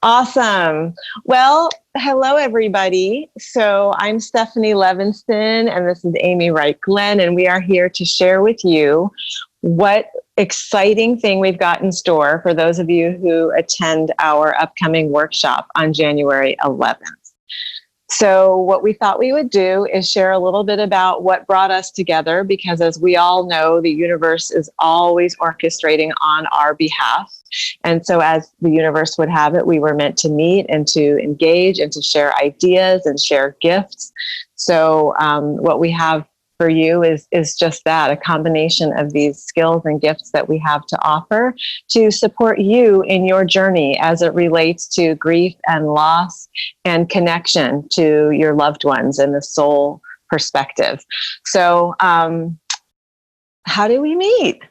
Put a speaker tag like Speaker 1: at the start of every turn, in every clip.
Speaker 1: Awesome. Well, hello, everybody. So I'm Stephanie Levinston, and this is Amy Wright Glenn, and we are here to share with you what exciting thing we've got in store for those of you who attend our upcoming workshop on January 11th. So what we thought we would do is share a little bit about what brought us together, because as we all know, the universe is always orchestrating on our behalf. And so as the universe would have it, we were meant to meet and to engage and to share ideas and share gifts. So what we have for you is just that, a combination of these skills and gifts that we have to offer to support you in your journey as it relates to grief and loss and connection to your loved ones and the soul perspective. So how do we meet?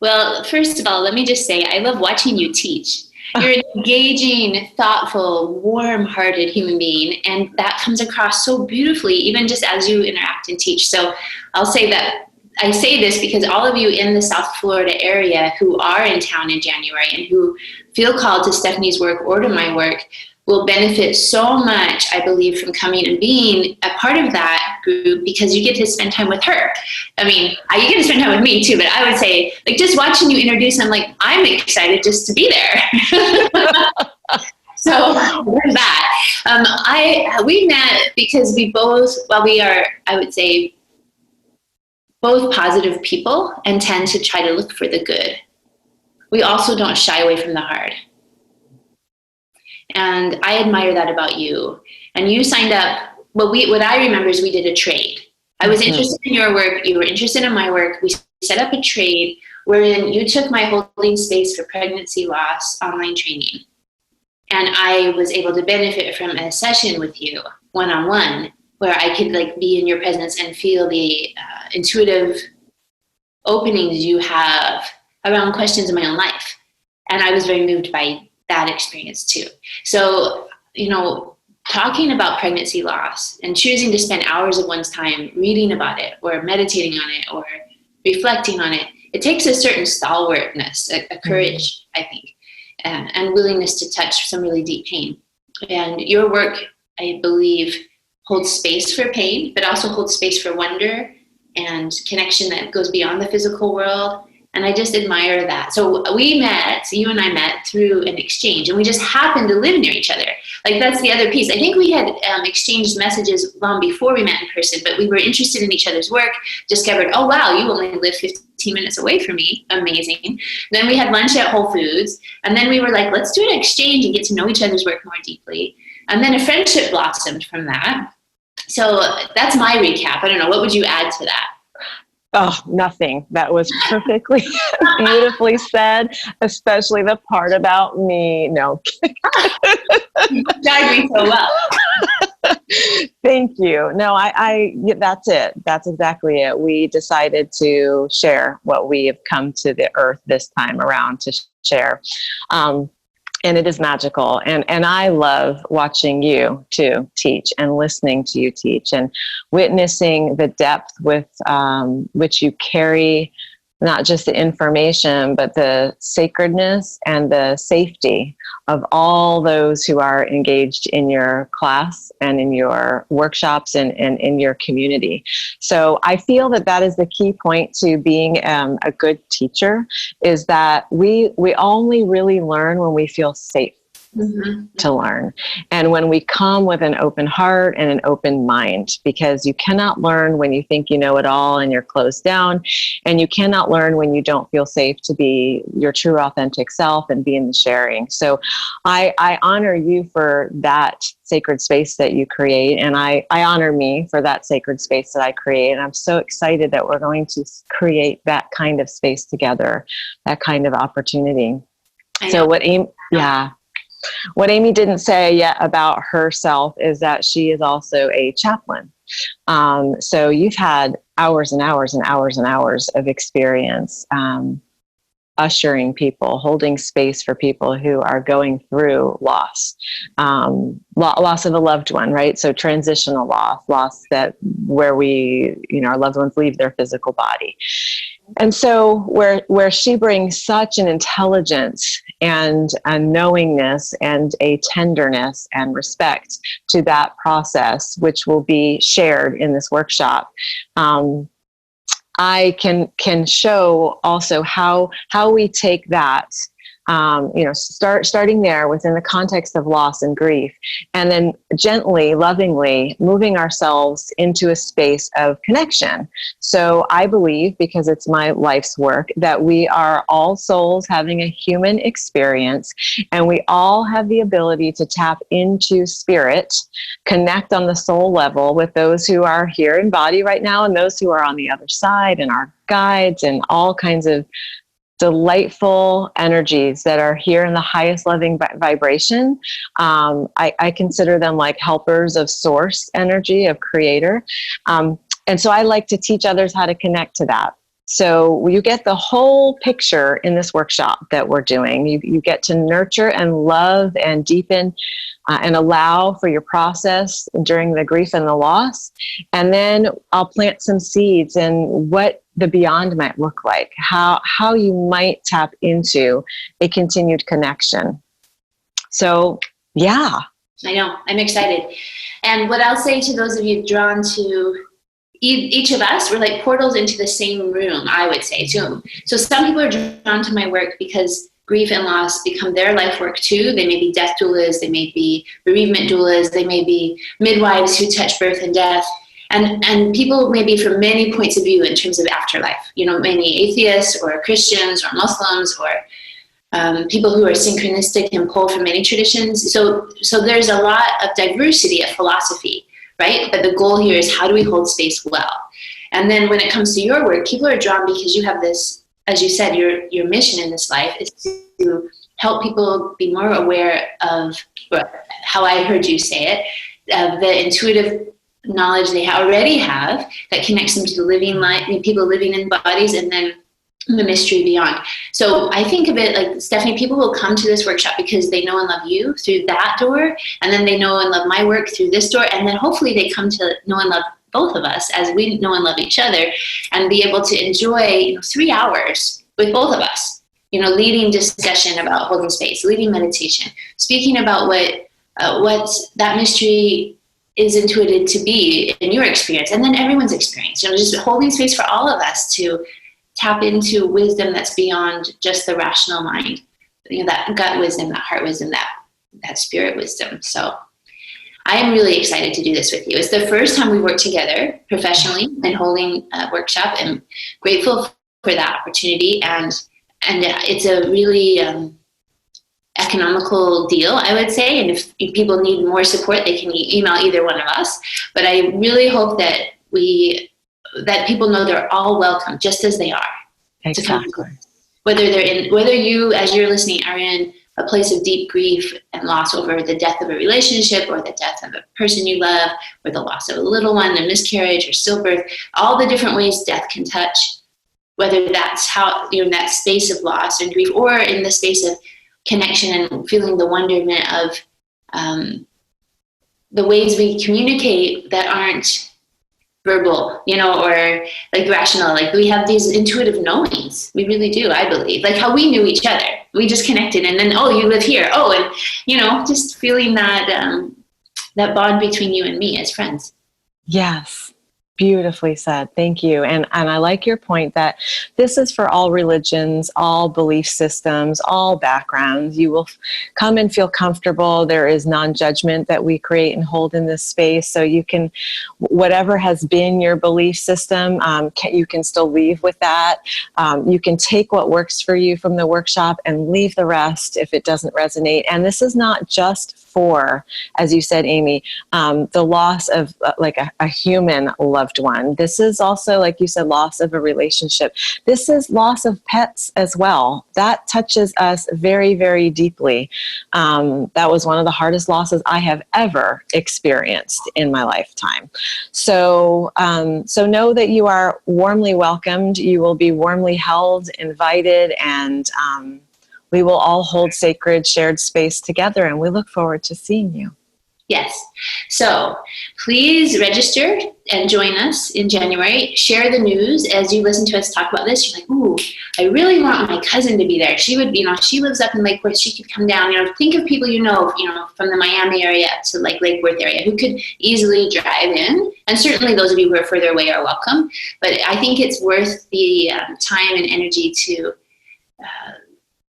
Speaker 2: Well, first of all, let me just say, I love watching you teach. You're an engaging, thoughtful, warm-hearted human being, and that comes across so beautifully, even just as you interact and teach. So I'll say that I say this because all of you in the South Florida area who are in town in January and who feel called to Stephanie's work or to my work will benefit so much, I believe, from coming and being a part of that group, because you get to spend time with her. I mean, you get to spend time with me too, but I would say, like, just watching you introduce, I'm excited just to be there. So there's that. We met because we are, I would say, both positive people and tend to try to look for the good. We also don't shy away from the hard. And I admire that about you. And you signed up. What I remember is we did a trade. I was interested in your work. You were interested in my work. We set up a trade wherein you took my holding space for pregnancy loss online training. And I was able to benefit from a session with you one-on-one where I could be in your presence and feel the intuitive openings you have around questions in my own life. And I was very moved by that experience too. So, talking about pregnancy loss and choosing to spend hours of one's time reading about it or meditating on it or reflecting on it, it takes a certain stalwartness, a courage, I think, and willingness to touch some really deep pain. And your work, I believe, holds space for pain, but also holds space for wonder and connection that goes beyond the physical world. And I just admire that. So you and I met through an exchange, and we just happened to live near each other. That's the other piece. I think we had exchanged messages long before we met in person, but we were interested in each other's work, discovered, oh, wow, you only live 15 minutes away from me. Amazing. Then we had lunch at Whole Foods, and then we were like, let's do an exchange and get to know each other's work more deeply. And then a friendship blossomed from that. So that's my recap. I don't know. What would you add to that?
Speaker 1: Oh, nothing. That was perfectly beautifully said, especially the part about me. No.
Speaker 2: You guide me so well.
Speaker 1: Thank you. No, that's it. That's exactly it. We decided to share what we have come to the earth this time around to share. And it is magical. And I love watching you too teach and listening to you teach and witnessing the depth with which you carry not just the information, but the sacredness and the safety of all those who are engaged in your class and in your workshops and in your community. So I feel that is the key point to being a good teacher, is that we only really learn when we feel safe. To learn. And when we come with an open heart and an open mind, because you cannot learn when you think you know it all and you're closed down, and you cannot learn when you don't feel safe to be your true authentic self and be in the sharing. So I honor you for that sacred space that you create, and I honor me for that sacred space that I create. And I'm so excited that we're going to create that kind of space together, that kind of opportunity. So what Amy didn't say yet about herself is that she is also a chaplain. So you've had hours and hours and hours and hours of experience ushering people, holding space for people who are going through loss, loss of a loved one, right? So transitional loss that where our loved ones leave their physical body. And so where she brings such an intelligence and a knowingness and a tenderness and respect to that process, which will be shared in this workshop, I can show also how we take that, starting there within the context of loss and grief, and then gently, lovingly moving ourselves into a space of connection. So I believe, because it's my life's work, that we are all souls having a human experience, and we all have the ability to tap into spirit, connect on the soul level with those who are here in body right now and those who are on the other side, and our guides and all kinds of delightful energies that are here in the highest loving vibration. I consider them like helpers of source energy, of creator. And so I like to teach others how to connect to that. So you get the whole picture in this workshop that we're doing. You get to nurture and love and deepen and allow for your process during the grief and the loss. And then I'll plant some seeds in what the beyond might look like, how you might tap into a continued connection. So, yeah.
Speaker 2: I know, I'm excited. And what I'll say to those of you drawn to each of us, we're like portals into the same room, I would say too. So some people are drawn to my work because grief and loss become their life work too. They may be death doulas, they may be bereavement doulas, they may be midwives who touch birth and death. And people may be from many points of view in terms of afterlife, many atheists or Christians or Muslims or people who are synchronistic and pull from many traditions. So there's a lot of diversity of philosophy, right? But the goal here is, how do we hold space well? And then when it comes to your work, people are drawn because you have this, as you said, your mission in this life is to help people be more aware of, how I heard you say it, the intuitive knowledge they already have that connects them to the living life, people living in bodies, and then the mystery beyond. So I think of it like, Stephanie, people will come to this workshop because they know and love you through that door, and then they know and love my work through this door, and then hopefully they come to know and love both of us as we know and love each other, and be able to enjoy 3 hours with both of us, leading discussion about holding space, leading meditation, speaking about what that mystery is intuited to be in your experience, and then everyone's experience, just holding space for all of us to tap into wisdom that's beyond just the rational mind, that gut wisdom, that heart wisdom, that spirit wisdom. So I am really excited to do this with you. It's the first time we work together professionally and holding a workshop, and grateful for that opportunity. And it's a really economical deal, I would say. And if people need more support, they can email either one of us. But I really hope that people know they're all welcome, just as they are.
Speaker 1: Exactly.
Speaker 2: Whether you, as you're listening, are in a place of deep grief and loss over the death of a relationship, or the death of a person you love, or the loss of a little one, a miscarriage or stillbirth, all the different ways death can touch, whether that's how you're in that space of loss and grief, or in the space of connection and feeling the wonderment of the ways we communicate that aren't verbal, or like rational. Like, we have these intuitive knowings. We really do, I believe. Like how we knew each other. We just connected, and then, oh, you live here. Oh, and just feeling that that bond between you and me as friends.
Speaker 1: Yes. Beautifully said. Thank you. And I like your point that this is for all religions, all belief systems, all backgrounds. You will come and feel comfortable. There is non-judgment that we create and hold in this space. So you can, whatever has been your belief system, you can still leave with that. You can take what works for you from the workshop and leave the rest if it doesn't resonate. And this is not just for, as you said, Amy, the loss of like a human loved one. This is also, like you said, loss of a relationship. This is loss of pets as well. That touches us very, very deeply. That was one of the hardest losses I have ever experienced in my lifetime. So know that you are warmly welcomed. You will be warmly held, invited, and we will all hold sacred shared space together, and we look forward to seeing you.
Speaker 2: Yes. So please register and join us in January. Share the news as you listen to us talk about this. You're like, ooh, I really want my cousin to be there. She would, she lives up in Lake Worth. She could come down. Think of people from the Miami area to like Lake Worth area who could easily drive in. And certainly those of you who are further away are welcome. But I think it's worth the time and energy to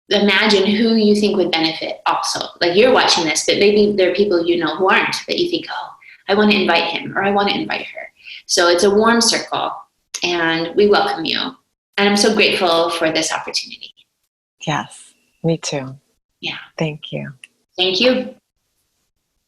Speaker 2: imagine who you think would benefit also. Like you're watching this, but maybe there are people who aren't, that you think, oh, I want to invite him or I want to invite her. So it's a warm circle and we welcome you. And I'm so grateful for this opportunity.
Speaker 1: Yes, me too.
Speaker 2: Yeah.
Speaker 1: Thank you.
Speaker 2: Thank you.